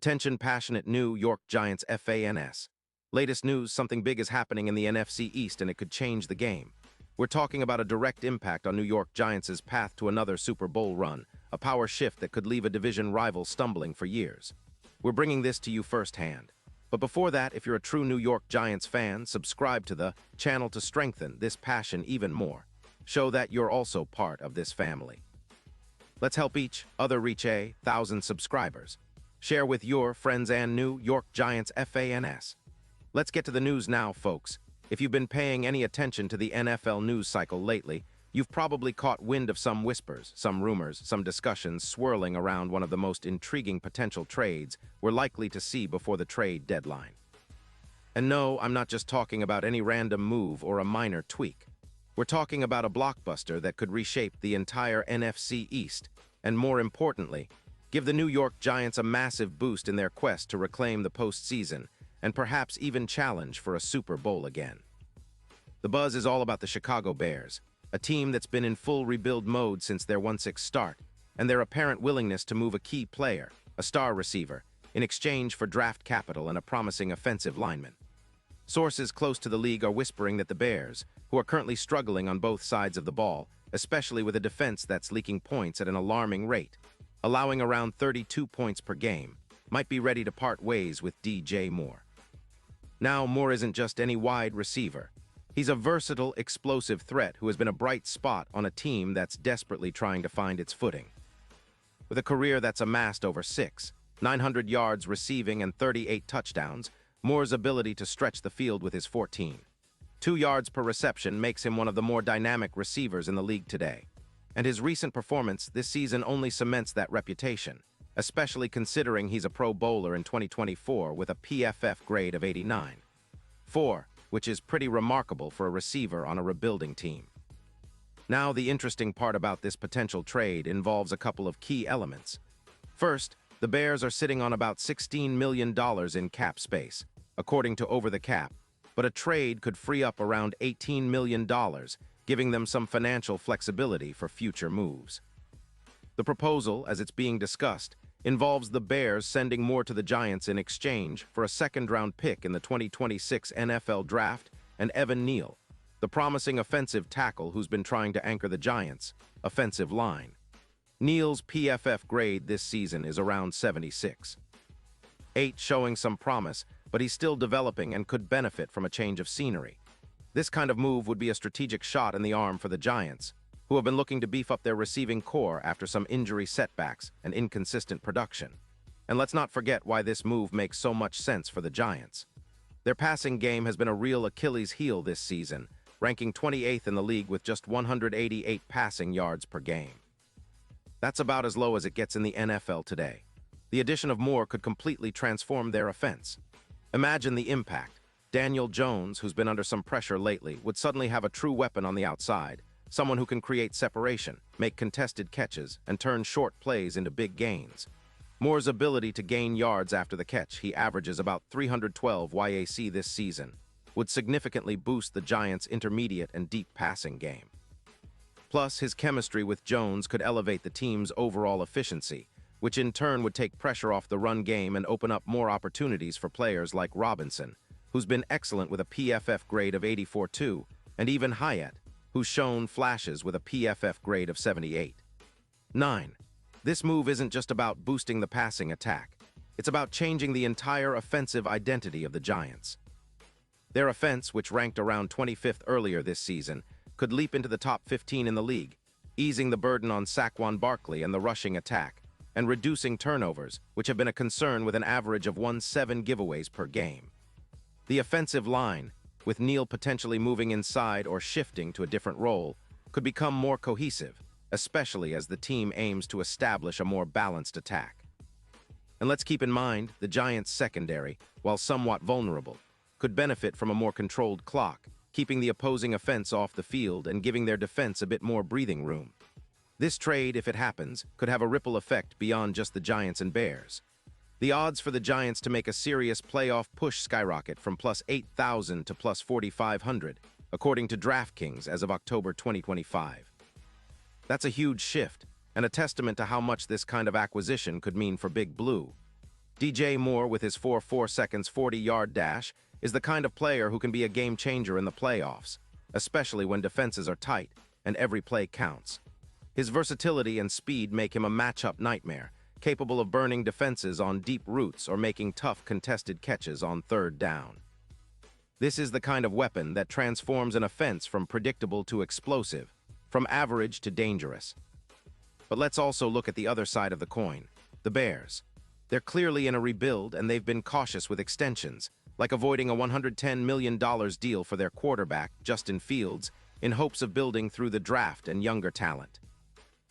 Attention passionate New York Giants fans. Latest news, something big is happening in the NFC East and it could change the game. We're talking about a direct impact on New York Giants' path to another Super Bowl run, a power shift that could leave a division rival stumbling for years. We're bringing this to you firsthand. But before that, if you're a true New York Giants fan, subscribe to the channel to strengthen this passion even more. Show that you're also part of this family. Let's help each other reach 1,000 subscribers. Share with your friends and New York Giants fans. Let's get to the news now, folks. If you've been paying any attention to the NFL news cycle lately, you've probably caught wind of some whispers, some rumors, some discussions swirling around one of the most intriguing potential trades we're likely to see before the trade deadline. And no, I'm not just talking about any random move or a minor tweak. We're talking about a blockbuster that could reshape the entire NFC East, and more importantly, give the New York Giants a massive boost in their quest to reclaim the postseason and perhaps even challenge for a Super Bowl again. The buzz is all about the Chicago Bears, a team that's been in full rebuild mode since their 1-6 start, and their apparent willingness to move a key player, a star receiver, in exchange for draft capital and a promising offensive lineman. Sources close to the league are whispering that the Bears, who are currently struggling on both sides of the ball, especially with a defense that's leaking points at an alarming rate, allowing around 32 points per game, might be ready to part ways with DJ Moore. Now, Moore isn't just any wide receiver. He's a versatile, explosive threat who has been a bright spot on a team that's desperately trying to find its footing. With a career that's amassed over 900 yards receiving and 38 touchdowns, Moore's ability to stretch the field with his 2 yards per reception makes him one of the more dynamic receivers in the league today. And his recent performance this season only cements that reputation, especially considering he's a Pro Bowler in 2024 with a PFF grade of 89.4, which is pretty remarkable for a receiver on a rebuilding team. Now, the interesting part about this potential trade involves a couple of key elements. First, the Bears are sitting on about $16 million in cap space, according to Over the Cap, but a trade could free up around $18 million, giving them some financial flexibility for future moves. The proposal, as it's being discussed, involves the Bears sending more to the Giants in exchange for a second-round pick in the 2026 NFL Draft and Evan Neal, the promising offensive tackle who's been trying to anchor the Giants' offensive line. Neal's PFF grade this season is around 76.8, showing some promise, but he's still developing and could benefit from a change of scenery. This kind of move would be a strategic shot in the arm for the Giants, who have been looking to beef up their receiving core after some injury setbacks and inconsistent production. And let's not forget why this move makes so much sense for the Giants. Their passing game has been a real Achilles heel this season, ranking 28th in the league with just 188 passing yards per game. That's about as low as it gets in the NFL today. The addition of Moore could completely transform their offense. Imagine the impact. Daniel Jones, who's been under some pressure lately, would suddenly have a true weapon on the outside, someone who can create separation, make contested catches, and turn short plays into big gains. Moore's ability to gain yards after the catch, he averages about 312 YAC this season, would significantly boost the Giants' intermediate and deep passing game. Plus, his chemistry with Jones could elevate the team's overall efficiency, which in turn would take pressure off the run game and open up more opportunities for players like Robinson, who's been excellent with a PFF grade of 84.2, and even Hyatt, who's shown flashes with a PFF grade of 78.9. This move isn't just about boosting the passing attack. It's about changing the entire offensive identity of the Giants. Their offense, which ranked around 25th earlier this season, could leap into the top 15 in the league, easing the burden on Saquon Barkley and the rushing attack, and reducing turnovers, which have been a concern with an average of 1.7 giveaways per game. The offensive line, with Neal potentially moving inside or shifting to a different role, could become more cohesive, especially as the team aims to establish a more balanced attack. And let's keep in mind, the Giants' secondary, while somewhat vulnerable, could benefit from a more controlled clock, keeping the opposing offense off the field and giving their defense a bit more breathing room. This trade, if it happens, could have a ripple effect beyond just the Giants and Bears. The odds for the Giants to make a serious playoff push skyrocket from plus 8,000 to plus 4,500, according to DraftKings as of October 2025. That's a huge shift, and a testament to how much this kind of acquisition could mean for Big Blue. DJ Moore, with his 4.4 seconds 40-yard dash, is the kind of player who can be a game changer in the playoffs, especially when defenses are tight and every play counts. His versatility and speed make him a matchup nightmare, capable of burning defenses on deep routes or making tough contested catches on third down. This is the kind of weapon that transforms an offense from predictable to explosive, from average to dangerous. But let's also look at the other side of the coin, the Bears. They're clearly in a rebuild, and they've been cautious with extensions, like avoiding a $110 million deal for their quarterback, Justin Fields, in hopes of building through the draft and younger talent.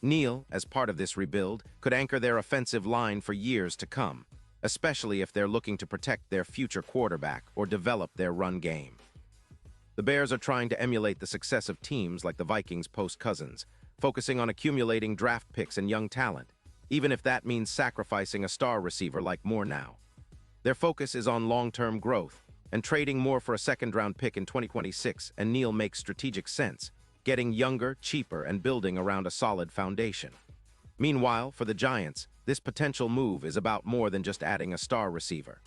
Neal, as part of this rebuild, could anchor their offensive line for years to come, especially if they're looking to protect their future quarterback or develop their run game. The Bears are trying to emulate the success of teams like the Vikings post-Cousins, focusing on accumulating draft picks and young talent, even if that means sacrificing a star receiver like Moore now. Their focus is on long-term growth, and trading Moore for a second-round pick in 2026 and Neal makes strategic sense, getting younger, cheaper, and building around a solid foundation. Meanwhile, for the Giants, this potential move is about more than just adding a star receiver.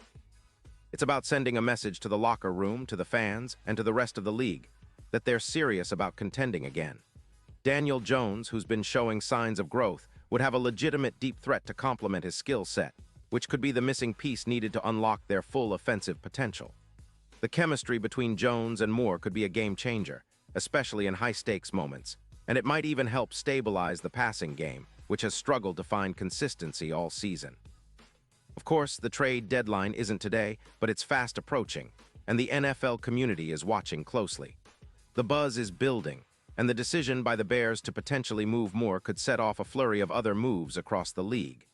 It's about sending a message to the locker room, to the fans, and to the rest of the league that they're serious about contending again. Daniel Jones, who's been showing signs of growth, would have a legitimate deep threat to complement his skill set, which could be the missing piece needed to unlock their full offensive potential. The chemistry between Jones and Moore could be a game changer, especially in high-stakes moments, and it might even help stabilize the passing game, which has struggled to find consistency all season. Of course, the trade deadline isn't today, but it's fast approaching, and the NFL community is watching closely. The buzz is building, and the decision by the Bears to potentially move Moore could set off a flurry of other moves across the league.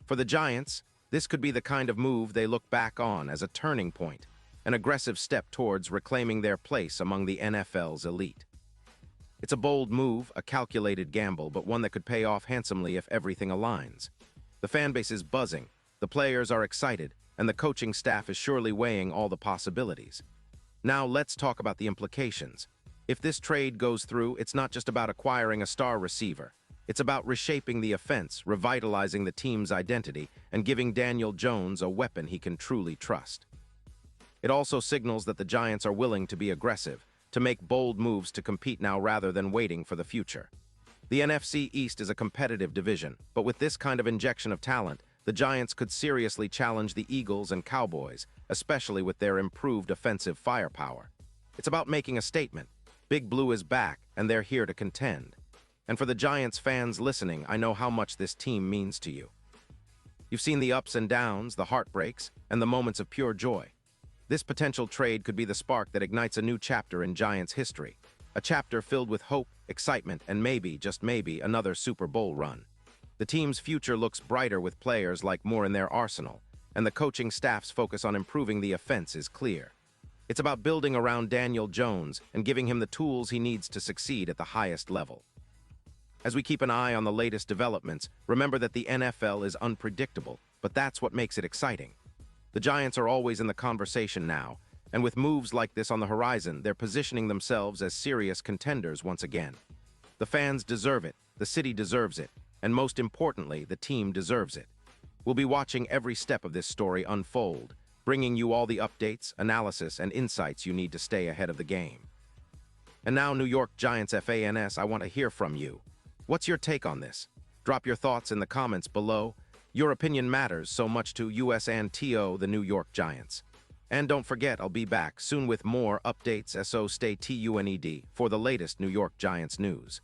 For the Giants, this could be the kind of move they look back on as a turning point, an aggressive step towards reclaiming their place among the NFL's elite. It's a bold move, a calculated gamble, but one that could pay off handsomely if everything aligns. The fan base is buzzing, the players are excited, and the coaching staff is surely weighing all the possibilities. Now let's talk about the implications. If this trade goes through, it's not just about acquiring a star receiver. It's about reshaping the offense, revitalizing the team's identity, and giving Daniel Jones a weapon he can truly trust. It also signals that the Giants are willing to be aggressive, to make bold moves to compete now rather than waiting for the future. The NFC East is a competitive division, but with this kind of injection of talent, the Giants could seriously challenge the Eagles and Cowboys, especially with their improved offensive firepower. It's about making a statement. Big Blue is back, and they're here to contend. And for the Giants fans listening, I know how much this team means to you. You've seen the ups and downs, the heartbreaks, and the moments of pure joy. This potential trade could be the spark that ignites a new chapter in Giants history, a chapter filled with hope, excitement, and maybe, just maybe, another Super Bowl run. The team's future looks brighter with players like Moore in their arsenal, and the coaching staff's focus on improving the offense is clear. It's about building around Daniel Jones and giving him the tools he needs to succeed at the highest level. As we keep an eye on the latest developments, remember that the NFL is unpredictable, but that's what makes it exciting. The Giants are always in the conversation now, and with moves like this on the horizon, they're positioning themselves as serious contenders once again. The fans deserve it, the city deserves it, and most importantly, the team deserves it. We'll be watching every step of this story unfold, bringing you all the updates, analysis, and insights you need to stay ahead of the game. And now, New York Giants fans, I want to hear from you. What's your take on this? Drop your thoughts in the comments below. Your opinion matters so much to us and TO, the New York Giants. And don't forget, I'll be back soon with more updates, so stay tuned for the latest New York Giants news.